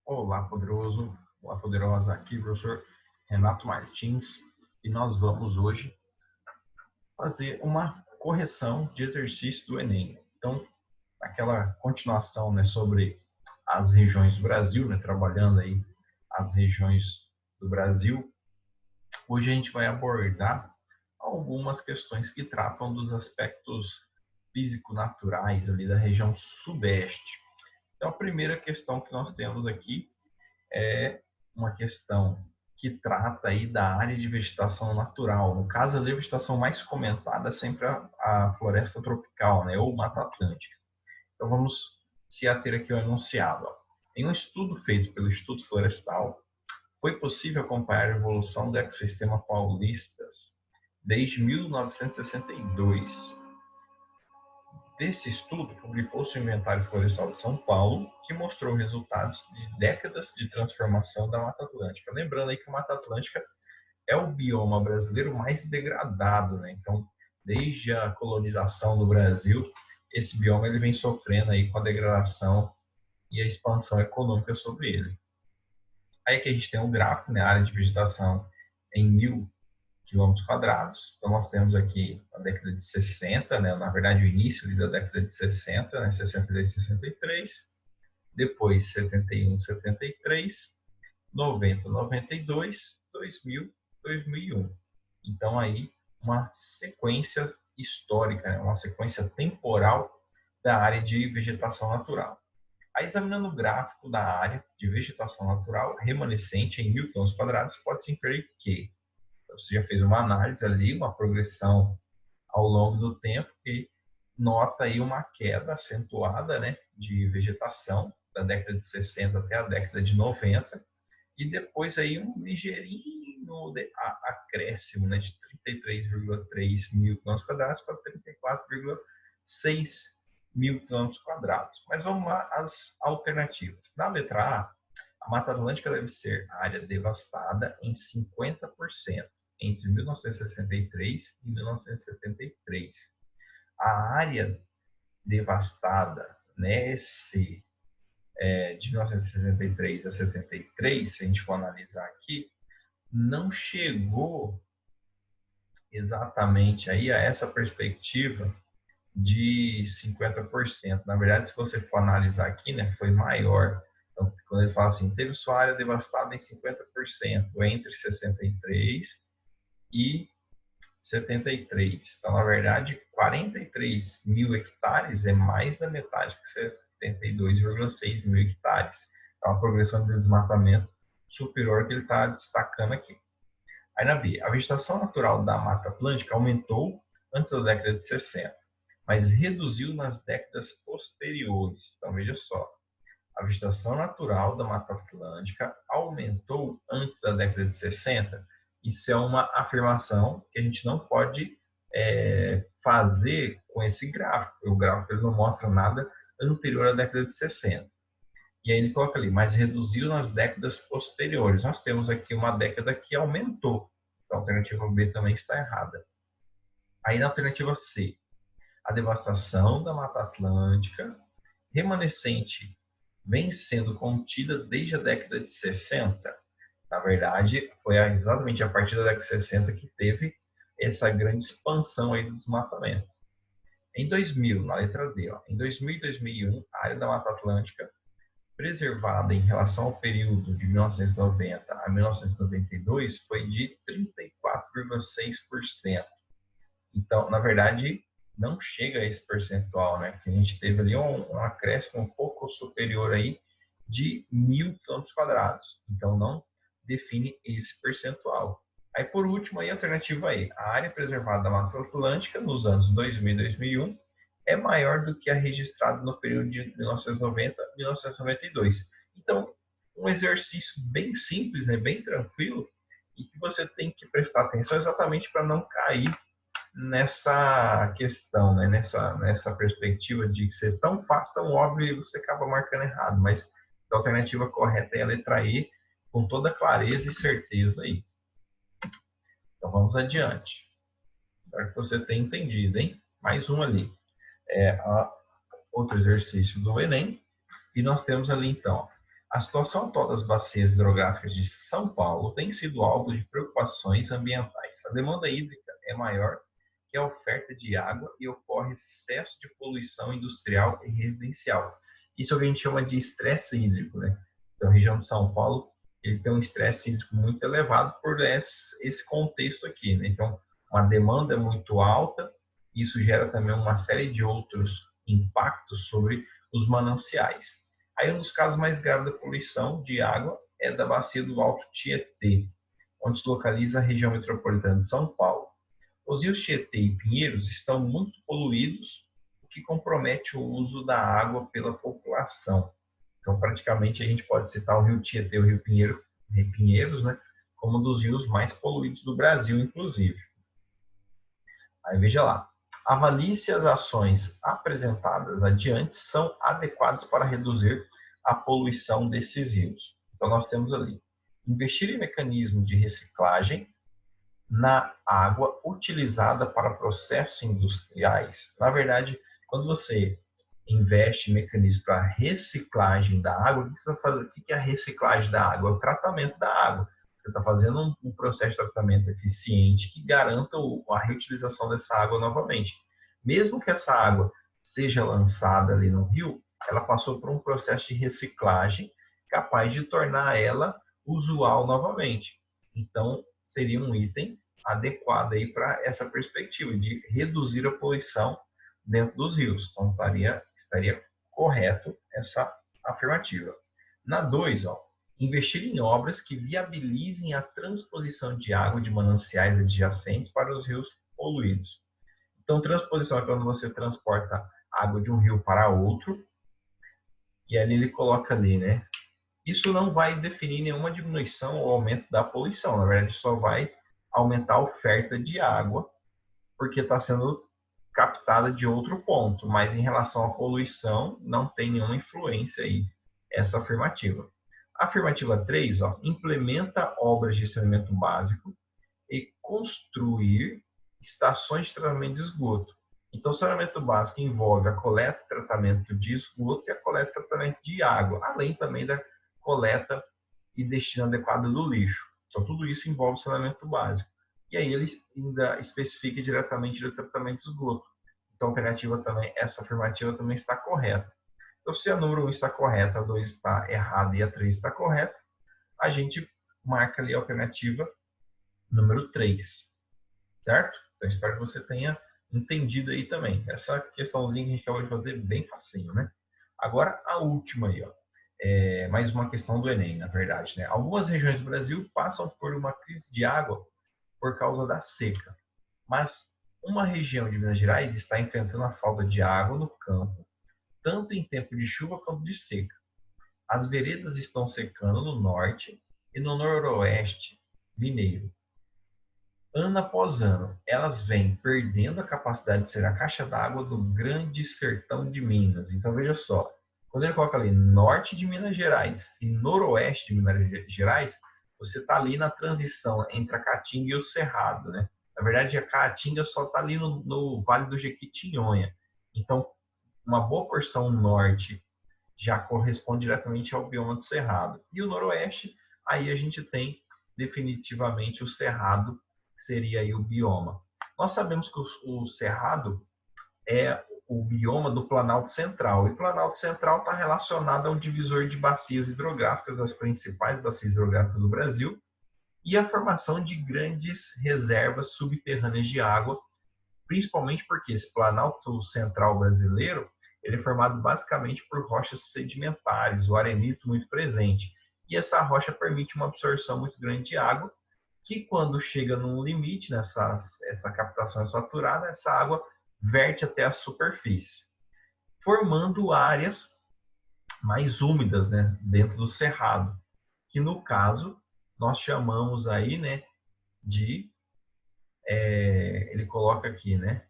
Olá, poderoso, olá, poderosa. Aqui, professor Renato Martins, e nós vamos hoje fazer uma correção de exercício do Enem. Então, aquela continuação, né, sobre as regiões do Brasil, né, trabalhando aí as regiões do Brasil. Hoje a gente vai abordar algumas questões que tratam dos aspectos físico-naturais ali da região sudeste. Então, a primeira questão que nós temos aqui é uma questão que trata aí da área de vegetação natural. No caso, a vegetação mais comentada é sempre a floresta tropical, né, ou Mata Atlântica. Então, vamos se ater aqui ao enunciado. Ó. Em um estudo feito pelo Instituto Florestal, foi possível acompanhar a evolução do ecossistema paulistas desde 1962. Desse estudo, publicou-se o Inventário Florestal de São Paulo, que mostrou resultados de décadas de transformação da Mata Atlântica. Lembrando aí que a Mata Atlântica é o bioma brasileiro mais degradado, né? Então, desde a colonização do Brasil, esse bioma ele vem sofrendo aí com a degradação e a expansão econômica sobre ele. Aí que a gente tem um gráfico, né? A área de vegetação em 1.000 km². Então, nós temos aqui a década de 60, né? Na verdade, o início da década de 60, né? 62, 63, depois 71, 73, 90, 92, 2000, 2001. Então, aí, uma sequência histórica, né? Uma sequência temporal da área de vegetação natural. Aí, examinando o gráfico da área de vegetação natural remanescente em 1.000 km², pode-se inferir que você já fez uma análise ali, uma progressão ao longo do tempo e nota aí uma queda acentuada, né, de vegetação da década de 60 até a década de 90 e depois aí um ligeirinho acréscimo, né, de 33,3 mil km² para 34,6 mil km². Mas vamos lá às alternativas. Na letra A Mata Atlântica deve ser área devastada em 50% entre 1963 e 1973. A área devastada de 1963 a 73, se a gente for analisar aqui, não chegou exatamente aí a essa perspectiva de 50%. Na verdade, se você for analisar aqui, né, foi maior. Então, quando ele fala assim, teve sua área devastada em 50% entre 63 e 73. Então, na verdade, 43 mil hectares é mais da metade que 72,6 mil hectares. É uma progressão de desmatamento superior que ele está destacando aqui. Aí na B, a vegetação natural da Mata Atlântica aumentou antes da década de 60, mas reduziu nas décadas posteriores. Então, veja só, a vegetação natural da Mata Atlântica aumentou antes da década de 60. Isso é uma afirmação que a gente não pode fazer com esse gráfico. O gráfico ele não mostra nada anterior à década de 60. E aí ele coloca ali, mas reduziu nas décadas posteriores. Nós temos aqui uma década que aumentou. Então, a alternativa B também está errada. Aí na alternativa C, a devastação da Mata Atlântica remanescente vem sendo contida desde a década de 60. Na verdade, foi exatamente a partir da década de 60 que teve essa grande expansão aí do desmatamento. Em 2000, na letra D, em 2000 e 2001, a área da Mata Atlântica preservada em relação ao período de 1990 a 1992 foi de 34,6%. Então, na verdade, não chega a esse percentual, né? Porque a gente teve ali um acréscimo um pouco superior aí de 1.000 km². Então, não define esse percentual. Aí, por último, aí, a alternativa aí, a área preservada da Mata Atlântica nos anos 2000 e 2001 é maior do que a registrada no período de 1990 a 1992. Então, um exercício bem simples, né, bem tranquilo, e que você tem que prestar atenção exatamente para não cair nessa questão, né? nessa perspectiva de ser tão fácil, tão óbvio, e você acaba marcando errado. Mas a alternativa correta é a letra E, com toda clareza e certeza aí. Então vamos adiante. Espero que você tenha entendido, hein? Mais um ali. Outro exercício do Enem. E nós temos ali, então, A situação atual das bacias hidrográficas de São Paulo tem sido alvo de preocupações ambientais. A demanda hídrica é maior que a oferta de água e ocorre excesso de poluição industrial e residencial. Isso é o que a gente chama de estresse hídrico, né? Então, a região de São Paulo ele tem um estresse hídrico muito elevado por esse contexto aqui, né? Então, uma demanda muito alta, isso gera também uma série de outros impactos sobre os mananciais. Aí, um dos casos mais graves da poluição de água é da bacia do Alto Tietê, onde se localiza a região metropolitana de São Paulo. Os rios Tietê e Pinheiros estão muito poluídos, o que compromete o uso da água pela população. Então, praticamente, a gente pode citar o rio Tietê e o rio Pinheiros, né, como um dos rios mais poluídos do Brasil, inclusive. Aí, veja lá. Avalie se as ações apresentadas adiante são adequadas para reduzir a poluição desses rios. Então, nós temos ali, investir em mecanismos de reciclagem na água utilizada para processos industriais. Na verdade, quando você investe em mecanismos para reciclagem da água, o que você vai fazer? O que é a reciclagem da água? É o tratamento da água. Você está fazendo um processo de tratamento eficiente que garanta a reutilização dessa água novamente. Mesmo que essa água seja lançada ali no rio, ela passou por um processo de reciclagem capaz de tornar ela usual novamente. Então, seria um item adequado aí para essa perspectiva de reduzir a poluição dentro dos rios. Então, estaria correto essa afirmativa. Na 2, investir em obras que viabilizem a transposição de água de mananciais adjacentes para os rios poluídos. Então, transposição é quando você transporta água de um rio para outro, e ali ele coloca ali, né? Isso não vai definir nenhuma diminuição ou aumento da poluição, na verdade, só vai aumentar a oferta de água, porque está sendo captada de outro ponto, mas em relação à poluição, não tem nenhuma influência aí essa afirmativa. A afirmativa 3, implementa obras de saneamento básico e construir estações de tratamento de esgoto. Então, o saneamento básico envolve a coleta e tratamento de esgoto e a coleta e tratamento de água, além também da coleta e destino adequado do lixo. Então, tudo isso envolve saneamento básico. E aí ele ainda especifica diretamente do tratamento de esgoto. Então, a alternativa também, essa afirmativa também está correta. Então, se a número 1 está correta, a 2 está errada e a 3 está correta, a gente marca ali a alternativa número 3, certo? Então, espero que você tenha entendido aí também. Essa questãozinha que a gente acabou de fazer, bem facinho, né? Agora, a última aí, mais uma questão do Enem, na verdade, né? Algumas regiões do Brasil passam por uma crise de água por causa da seca, mas uma região de Minas Gerais está enfrentando a falta de água no campo, tanto em tempo de chuva quanto de seca. As veredas estão secando no norte e no noroeste mineiro. Ano após ano, elas vêm perdendo a capacidade de ser a caixa d'água do grande sertão de Minas. Então, veja só, quando ele coloca ali norte de Minas Gerais e noroeste de Minas Gerais, você está ali na transição entre a Caatinga e o Cerrado, né? Na verdade, a Caatinga só está ali no Vale do Jequitinhonha. Então, uma boa porção norte já corresponde diretamente ao bioma do Cerrado. E o noroeste, aí a gente tem definitivamente o Cerrado, que seria aí o bioma. Nós sabemos que o Cerrado é o bioma do Planalto Central. E o Planalto Central está relacionado ao divisor de bacias hidrográficas, as principais bacias hidrográficas do Brasil, e a formação de grandes reservas subterrâneas de água, principalmente porque esse Planalto Central brasileiro ele é formado basicamente por rochas sedimentares, o arenito muito presente. E essa rocha permite uma absorção muito grande de água, que quando chega num limite, essa captação é saturada, essa água verte até a superfície, formando áreas mais úmidas, né, dentro do cerrado, que no caso nós chamamos aí, né, de ele coloca aqui, né,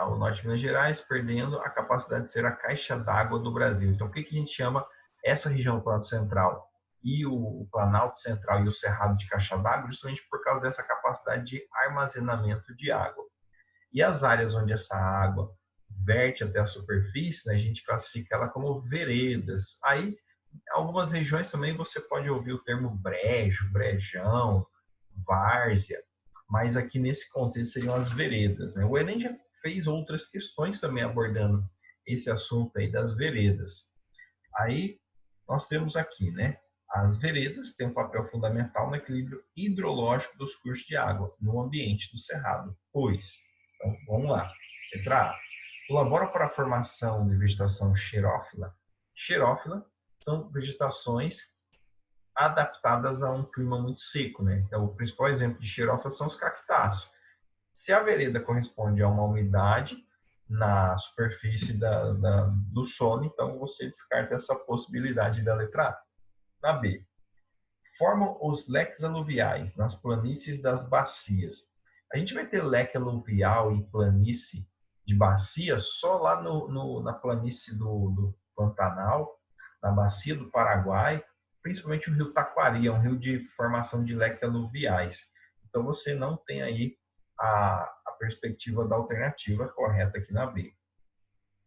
o norte de Minas Gerais perdendo a capacidade de ser a caixa d'água do Brasil. Então, o que a gente chama essa região do Planalto Central e o Planalto Central e o Cerrado de caixa d'água, justamente por causa dessa capacidade de armazenamento de água. E as áreas onde essa água verte até a superfície, né, a gente classifica ela como veredas. Aí Em algumas regiões também você pode ouvir o termo brejo, brejão, várzea, mas aqui nesse contexto seriam as veredas, né? O Enem já fez outras questões também abordando esse assunto aí das veredas. Aí nós temos aqui, né? As veredas têm um papel fundamental no equilíbrio hidrológico dos cursos de água no ambiente do cerrado, pois, então vamos lá, letra A, colabora para a formação de vegetação xerófila. Xerófila são vegetações adaptadas a um clima muito seco, né? Então, o principal exemplo de xerófila são os cactáceos. Se a vereda corresponde a uma umidade na superfície do solo, então você descarta essa possibilidade da letra A. Na B, formam os leques aluviais nas planícies das bacias. A gente vai ter leque aluvial e planície de bacia só lá na planície do Pantanal, na bacia do Paraguai, principalmente o rio Taquari, é um rio de formação de leques aluviais. Então você não tem aí a perspectiva da alternativa correta aqui na B.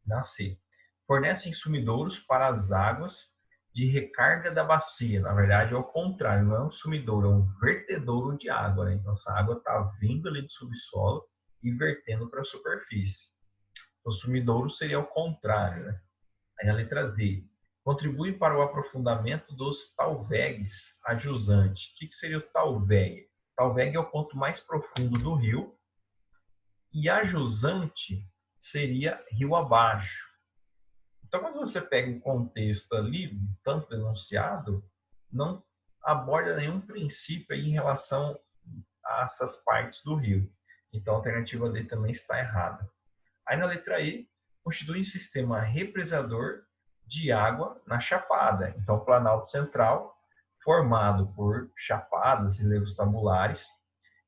Na C, fornecem sumidouros para as águas de recarga da bacia. Na verdade, é o contrário, não é um sumidouro, é um vertedouro de água. Né? Então, essa água está vindo ali do subsolo e vertendo para a superfície. O sumidouro seria o contrário. Né? Aí a letra D. Contribui para o aprofundamento dos talvegues a jusante. O que seria o talvegue? Talvegue é o ponto mais profundo do rio e a jusante seria rio abaixo. Então, quando você pega o contexto ali, tanto enunciado, não aborda nenhum princípio aí em relação a essas partes do rio. Então, a alternativa D também está errada. Aí, na letra E, constitui um sistema represador de água na chapada. Então, o Planalto Central, formado por chapadas, relevos tabulares,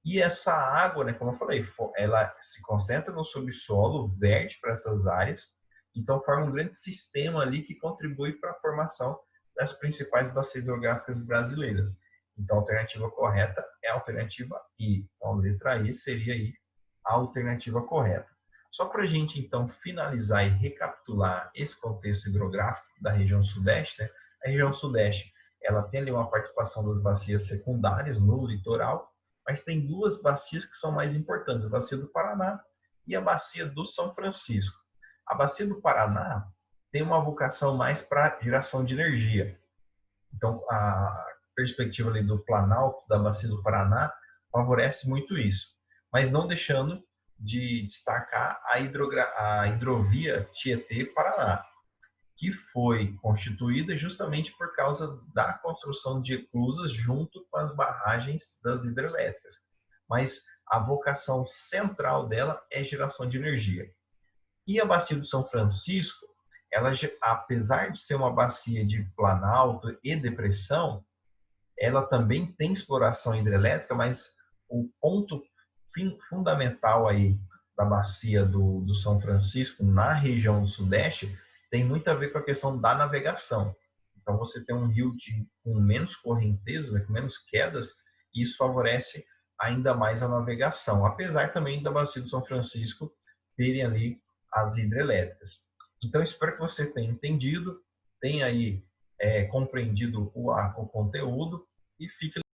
e essa água, né, como eu falei, ela se concentra no subsolo, verde para essas áreas, então forma um grande sistema ali que contribui para a formação das principais bacias hidrográficas brasileiras. Então a alternativa correta é a alternativa I. Então a letra I seria aí a alternativa correta. Só para a gente então finalizar e recapitular esse contexto hidrográfico da região sudeste, né? A região sudeste ela tem ali uma participação das bacias secundárias no litoral, mas tem duas bacias que são mais importantes, a bacia do Paraná e a bacia do São Francisco. A bacia do Paraná tem uma vocação mais para geração de energia. Então, a perspectiva ali do Planalto, da bacia do Paraná, favorece muito isso. Mas não deixando de destacar a hidrovia Tietê-Paraná, que foi constituída justamente por causa da construção de eclusas junto com as barragens das hidrelétricas. Mas a vocação central dela é geração de energia. E a bacia do São Francisco, ela, apesar de ser uma bacia de planalto e depressão, ela também tem exploração hidrelétrica, mas o ponto fundamental aí da bacia do São Francisco, na região do Sudeste, tem muito a ver com a questão da navegação. Então, você tem um rio com menos correnteza, né, com menos quedas, e isso favorece ainda mais a navegação, apesar também da bacia do São Francisco terem ali as hidrelétricas. Então, espero que você tenha entendido, tenha aí compreendido o conteúdo, e fique